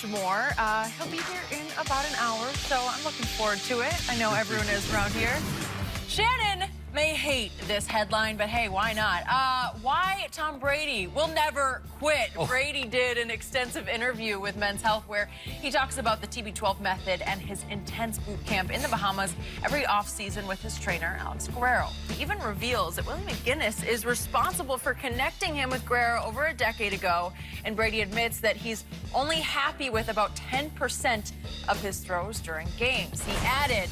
more. He'll be here in about an hour, so I'm looking forward to it. I know everyone is around here. Shannon may hate this headline, but hey, why not? Why Tom Brady will never quit. Brady did an extensive interview with Men's Health where he talks about the TB12 method and his intense boot camp in the Bahamas every offseason with his trainer, Alex Guerrero. He even reveals that Willie McGinnis is responsible for connecting him with Guerrero over a decade ago, and Brady admits that he's only happy with about 10% of his throws during games. He added,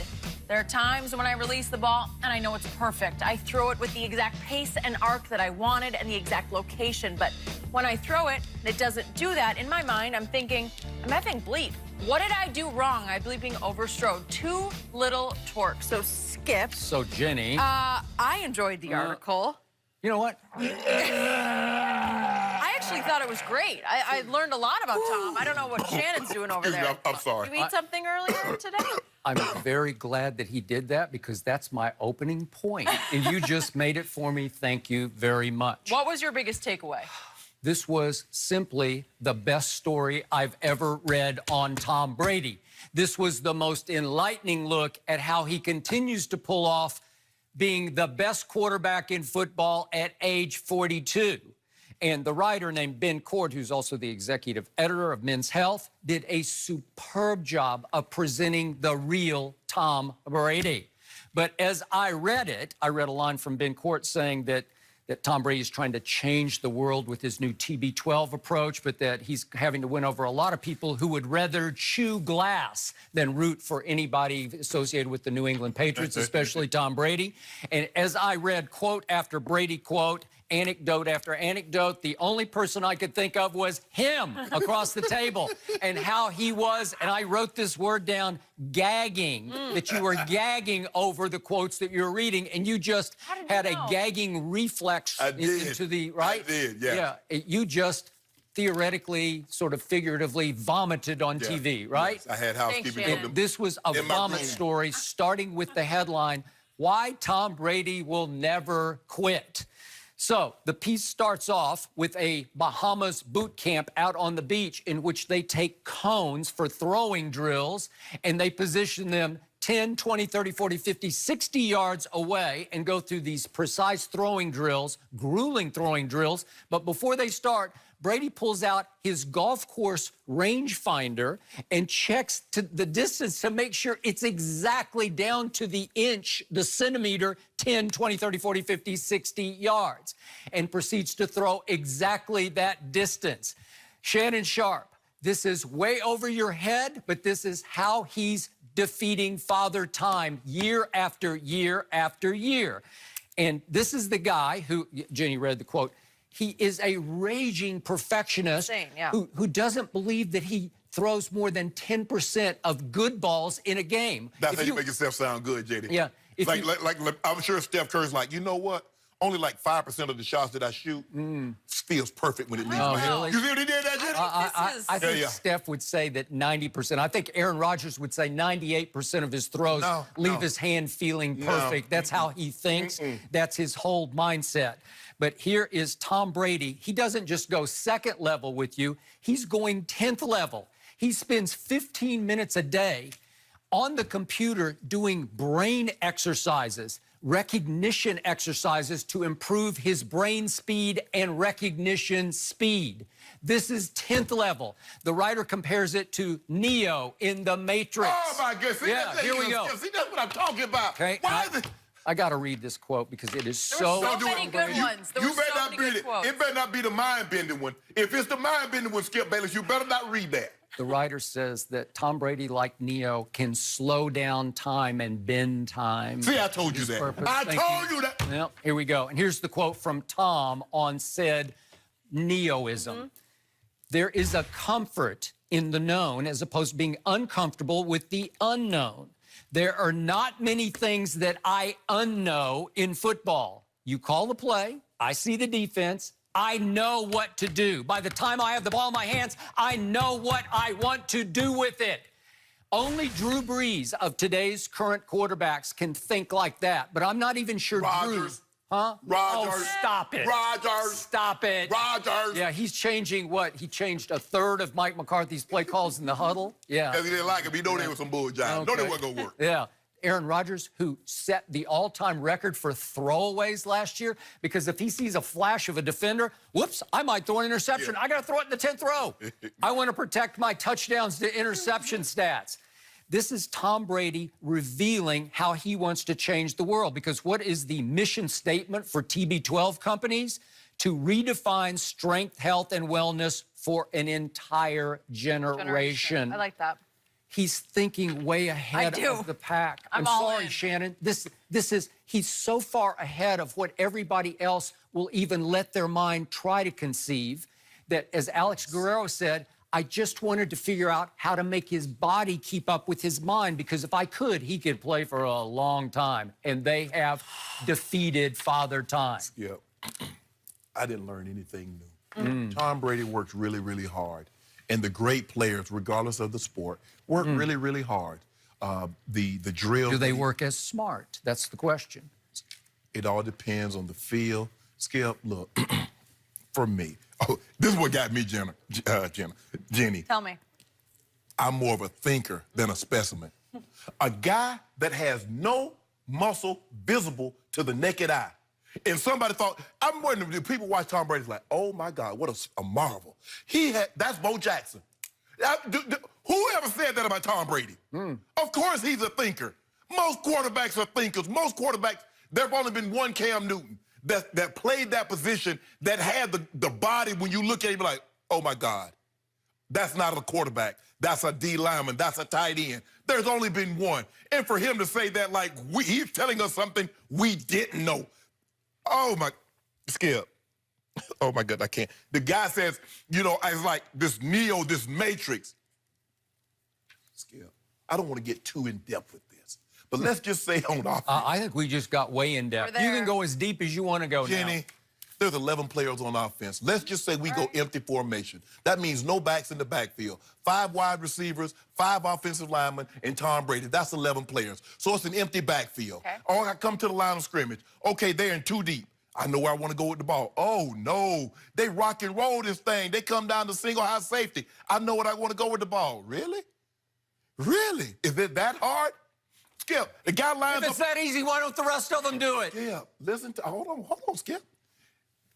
"There are times when I release the ball and I know it's perfect. I throw it with the exact pace and arc that I wanted and the exact location. But when I throw it and it doesn't do that, in my mind, I'm thinking, I'm effing bleep. What did I do wrong? I bleeping overstrode. Too little torque." So Skip. So Jenny. I enjoyed the article. You know what? I actually thought it was great. I learned a lot about Tom. I don't know what Shannon's doing over there. I'm sorry. Did you eat something earlier today? I'm very glad that he did that because that's my opening point. And you just made it for me. Thank you very much. What was your biggest takeaway? This was simply the best story I've ever read on Tom Brady. This was the most enlightening look at how he continues to pull off being the best quarterback in football at age 42. And the writer named Ben Cord, who's also the executive editor of Men's Health, did a superb job of presenting the real Tom Brady. But as I read it, I read a line from Ben Cord saying that Tom Brady is trying to change the world with his new TB12 approach, but that he's having to win over a lot of people who would rather chew glass than root for anybody associated with the New England Patriots, especially Tom Brady. And as I read quote after Brady quote, anecdote after anecdote, the only person I could think of was him across the table and how he was, and I wrote this word down, gagging, that you were gagging over the quotes that you were reading, and you just had a gagging reflex into the, right? I did, yeah. You just theoretically, sort of figuratively vomited on TV, right? Yes, I had housekeeping. This was a vomit story, starting with the headline, "Why Tom Brady Will Never Quit." So the piece starts off with a Bahamas boot camp out on the beach in which they take cones for throwing drills and they position them 10, 20, 30, 40, 50, 60 yards away and go through these precise throwing drills, grueling throwing drills. But before they start, Brady pulls out his golf course rangefinder and checks to the distance to make sure it's exactly down to the inch, the centimeter, 10, 20, 30, 40, 50, 60 yards, and proceeds to throw exactly that distance. Shannon Sharp, this is way over your head, but this is how he's defeating Father Time year after year after year. And this is the guy who, Jenny read the quote, he is a raging perfectionist who doesn't believe that he throws more than 10% of good balls in a game. That's how you make yourself sound good, JD. Yeah. Like I'm sure Steph Curry's like, you know what? Only like 5% of the shots that I shoot feels perfect when it leaves my hand. Really? You see what he did that, JD? I think Steph would say that 90%. I think Aaron Rodgers would say 98% of his throws leave his hand feeling perfect. That's how he thinks. That's his whole mindset. But here is Tom Brady. He doesn't just go second level with you. He's going 10th level. He spends 15 minutes a day on the computer doing brain exercises, recognition exercises to improve his brain speed and recognition speed. This is 10th level. The writer compares it to Neo in The Matrix. Oh, my goodness. See, here we go. See, that's what I'm talking about. Okay. Why is it? I got to read this quote because it is There were so many good ones. There were so many good quotes. It better not be the mind-bending one. If it's the mind-bending one, Skip Bayless, you better not read that. The writer says that Tom Brady, like Neo, can slow down time and bend time. See, I told you that. I told you that. Well, here we go. And here's the quote from Tom on said Neoism. There is a comfort in the known as opposed to being uncomfortable with the unknown. There are not many things that I unknow in football. You call the play, I see the defense, I know what to do. By the time I have the ball in my hands, I know what I want to do with it. Only Drew Brees of today's current quarterbacks can think like that. But I'm not even sure Rodgers. Huh? Rodgers. Oh, stop it. Rodgers. Stop it. Rodgers. Yeah, he's changing what? He changed a third of Mike McCarthy's play calls in the huddle. Yeah. Because he didn't like him. He know they was some bull jobs. Know they wasn't going to work. Yeah. Aaron Rodgers, who set the all-time record for throwaways last year, because if he sees a flash of a defender, whoops, I might throw an interception. I got to throw it in the 10th row. I want to protect my touchdowns to interception stats. This is Tom Brady revealing how he wants to change the world, because what is the mission statement for TB12 companies? To redefine strength, health, and wellness for an entire generation. I like that. He's thinking way ahead of the pack. I'm all sorry, in. Shannon. He's so far ahead of what everybody else will even let their mind try to conceive that, as Alex Guerrero said, I just wanted to figure out how to make his body keep up with his mind, because if I could, he could play for a long time. And they have defeated Father Time. Yeah. I didn't learn anything new. Tom Brady works really, really hard. And the great players, regardless of the sport, work really, really hard. The drill. Do they work as smart? That's the question. It all depends on the field. Skip, look, for me, this is what got me, Jenny. Tell me. I'm more of a thinker than a specimen. A guy that has no muscle visible to the naked eye. And somebody thought, I'm wondering, do people watch Tom Brady like, oh my God, what a marvel. That's Bo Jackson. Whoever said that about Tom Brady? Of course he's a thinker. Most quarterbacks are thinkers. Most quarterbacks, there's only been one Cam Newton that played that position, that had the body when you look at him like, oh my God, that's not a quarterback. That's a D lineman. That's a tight end. There's only been one. And for him to say that like he's telling us something we didn't know. Oh my, Skip. Oh my God, I can't. The guy says, you know, it's like this Neo, this Matrix. Skip, I don't want to get too in depth with this, but let's just say on offense. I think we just got way in depth. You can go as deep as you want to go Jenny, now. there's 11 players on offense. Let's just say we go empty formation. That means no backs in the backfield. 5 wide receivers, 5 offensive linemen, and Tom Brady. That's 11 players. So it's an empty backfield. Okay. Oh, I come to the line of scrimmage. Okay, they're in 2 deep. I know where I want to go with the ball. Oh, no. They rock and roll this thing. They come down to single high safety. I know what I want to go with the ball. Really? Really? Is it that hard? Skip, the guy lines up. If it's that easy, why don't the rest of them do it? Yeah, hold on, Skip.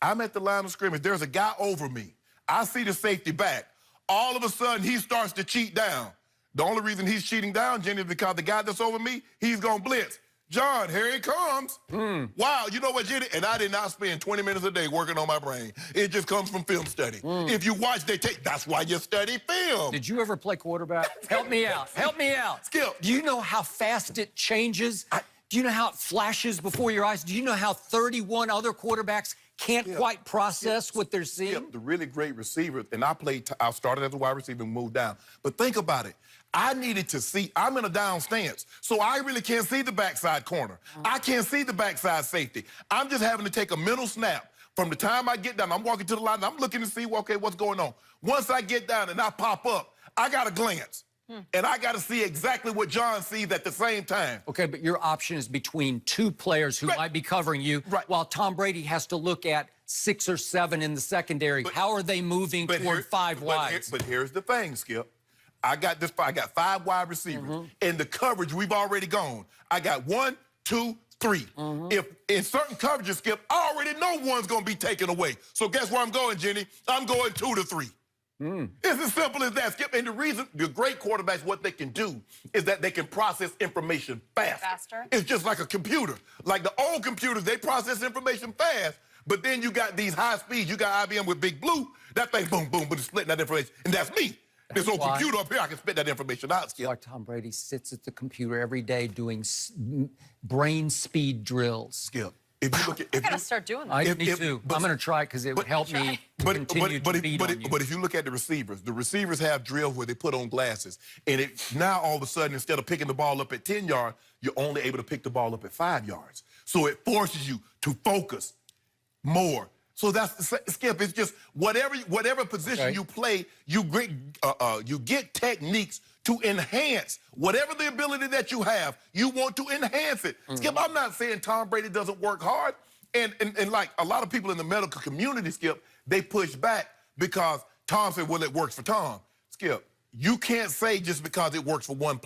I'm at the line of scrimmage. There's a guy over me. I see the safety back. All of a sudden, he starts to cheat down. The only reason he's cheating down, Jenny, is because the guy that's over me, he's going to blitz. John, here he comes. Wow, you know what, Jenny? And I did not spend 20 minutes a day working on my brain. It just comes from film study. If you watch, that's why you study film. Did you ever play quarterback? Help me out. Help me out. Skip. Do you know how fast it changes? Do you know how it flashes before your eyes? Do you know how 31 other quarterbacks can't quite process what they're seeing? Skip, the really great receivers, and I started as a wide receiver and moved down. But think about it. I needed to see, I'm in a down stance, so I really can't see the backside corner. I can't see the backside safety. I'm just having to take a mental snap. From the time I get down, I'm walking to the line, I'm looking to see, okay, what's going on. Once I get down and I pop up, I got to glance. And I got to see exactly what John sees at the same time. Okay, but your option is between 2 players who might be covering you, while Tom Brady has to look at 6 or 7 in the secondary. How are they moving toward 5 wides? But here's the thing, Skip. I got 5 wide receivers. In the coverage, we've already gone. I got 1, 2, 3. If in certain coverages, Skip, I already know one's going to be taken away. So guess where I'm going, Jenny? I'm going 2 to 3. It's as simple as that, Skip. And the reason the great quarterbacks, what they can do is that they can process information faster. It's just like a computer. Like the old computers, they process information fast, but then you got these high speeds. You got IBM with Big Blue. That thing, boom, boom, but it's splitting that information. And that's me. This old computer up here, I can spit that information out, Skip. Like Tom Brady sits at the computer every day doing brain speed drills. Skip. If you look at, I gotta start doing that. I need to. I'm going to try it because it would help me continue to beat on you. But if you look at the receivers have drills where they put on glasses. And now all of a sudden, instead of picking the ball up at 10 yards, you're only able to pick the ball up at 5 yards. So it forces you to focus more. So that's, Skip, it's just whatever position you play, you get techniques to enhance whatever the ability that you have. You want to enhance it. Skip, I'm not saying Tom Brady doesn't work hard. And like a lot of people in the medical community, Skip, they push back because Tom said, well, it works for Tom. Skip, you can't say just because it works for one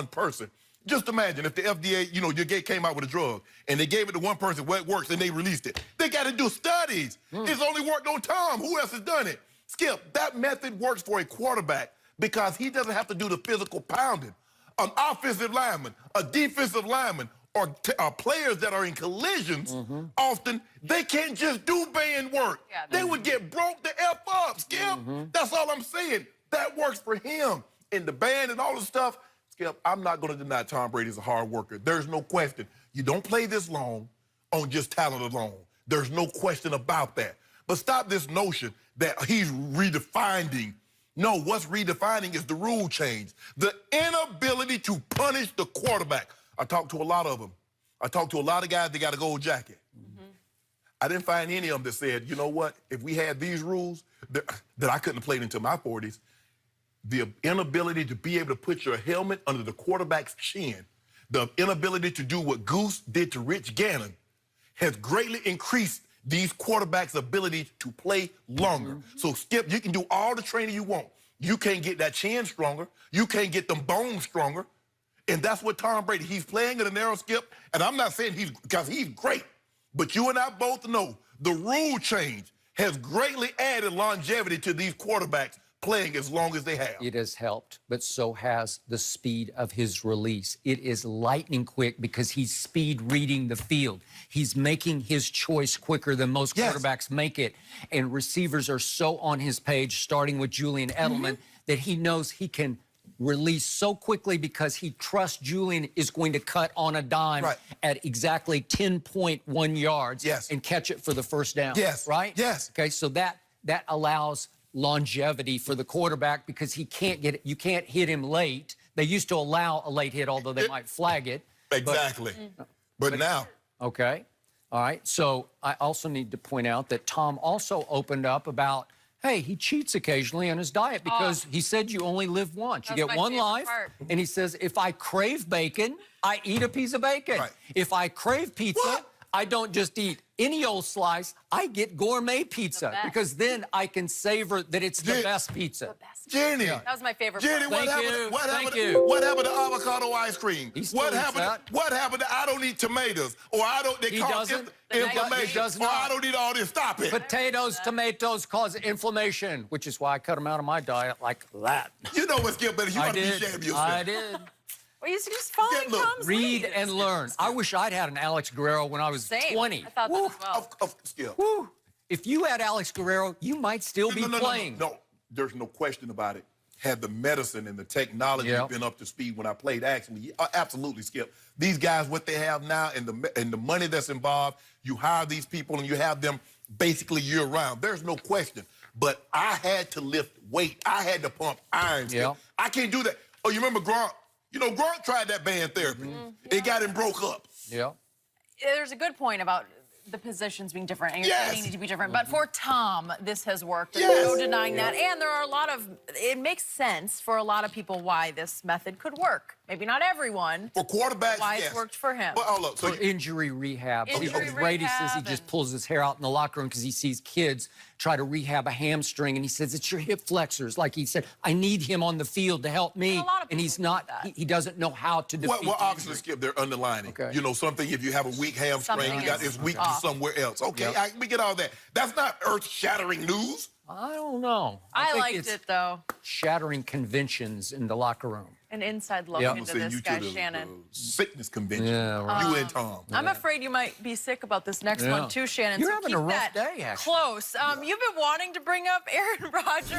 person. Just imagine if the FDA, your gate came out with a drug and they gave it to one person where it works and they released it. They got to do studies. It's only worked on Tom. Who else has done it? Skip, that method works for a quarterback because he doesn't have to do the physical pounding. An offensive lineman, a defensive lineman, or players that are in collisions, often, they can't just do band work. Yeah, they would get broke the F up, Skip. That's all I'm saying. That works for him. In the band and all the stuff, Skip, I'm not going to deny Tom Brady's a hard worker. There's no question. You don't play this long on just talent alone. There's no question about that. But stop this notion that he's redefining. No, what's redefining is the rule change. The inability to punish the quarterback. I talked to a lot of them. I talked to a lot of guys that got a gold jacket. I didn't find any of them that said, you know what, if we had these rules that I couldn't have played into my 40s, the inability to be able to put your helmet under the quarterback's chin, the inability to do what Goose did to Rich Gannon has greatly increased these quarterbacks' ability to play longer. So, Skip, you can do all the training you want. You can't get that chin stronger. You can't get them bones stronger. And that's what Tom Brady, he's playing in a narrow, Skip. And I'm not saying because he's great. But you and I both know the rule change has greatly added longevity to these quarterbacks playing as long as they have. It has helped, but so has the speed of his release. It is lightning quick because he's speed reading the field. He's making his choice quicker than most quarterbacks make it. And receivers are so on his page, starting with Julian Edelman, that he knows he can release so quickly because he trusts Julian is going to cut on a dime at exactly 10.1 yards and catch it for the first down. Right? Okay, so that allows longevity for the quarterback because he can't get it. You can't hit him late. They used to allow a late hit, although they might flag it. Exactly. But now. Okay. All right. So I also need to point out that Tom also opened up about, hey, he cheats occasionally on his diet because he said you only live once. You get one life. And he says, if I crave bacon, I eat a piece of bacon. If I crave pizza, I don't just eat any old slice. I get gourmet pizza because then I can savor that it's the best pizza. Jenny. That was my favorite Jenny, part. what happened to avocado ice cream? What happened to I don't eat tomatoes? Or I don't, they cause inflammation. Or I don't eat all this. Stop it. Potatoes, tomatoes cause inflammation, which is why I cut them out of my diet like that. You know what's good, but you ought to be ashamed of yourself. I did. Well, you just following Tom's Read lead. and learn. I wish I'd had an Alex Guerrero when I was 20. I thought that as well. If you had Alex Guerrero, you might still be playing. No, there's no question about it. Had the medicine and the technology been up to speed when I played, actually, absolutely, Skip. These guys, what they have now and the money that's involved, you hire these people and you have them basically year-round. There's no question. But I had to lift weight. I had to pump iron. I can't do that. Oh, you remember Gronk? You know, Gronk tried that band therapy. It got him broke up. There's a good point about the positions being different and your training need to be different. But for Tom, this has worked. There's no denying that. And there are a lot of, it makes sense for a lot of people why this method could work. Maybe not everyone. For quarterbacks, why it's worked for him. But hold up, for injury rehab. Brady says he just pulls his hair out in the locker room because he sees kids try to rehab a hamstring, and he says, it's your hip flexors. Like he said, I need him on the field to help me. And he's not, he doesn't know how to defeat Well, obviously, Skip, they're underlining. You know, something, if you have a weak hamstring, it's weak to somewhere else. Okay, we get all that. That's not earth-shattering news. I don't know. I liked it, though. Shattering conventions in the locker room. An inside look into this guy, Shannon. Sickness convention. You and Tom. I'm afraid you might be sick about this next one, too, Shannon. You're having a rough day, actually. Close. You've been wanting to bring up Aaron Rodgers.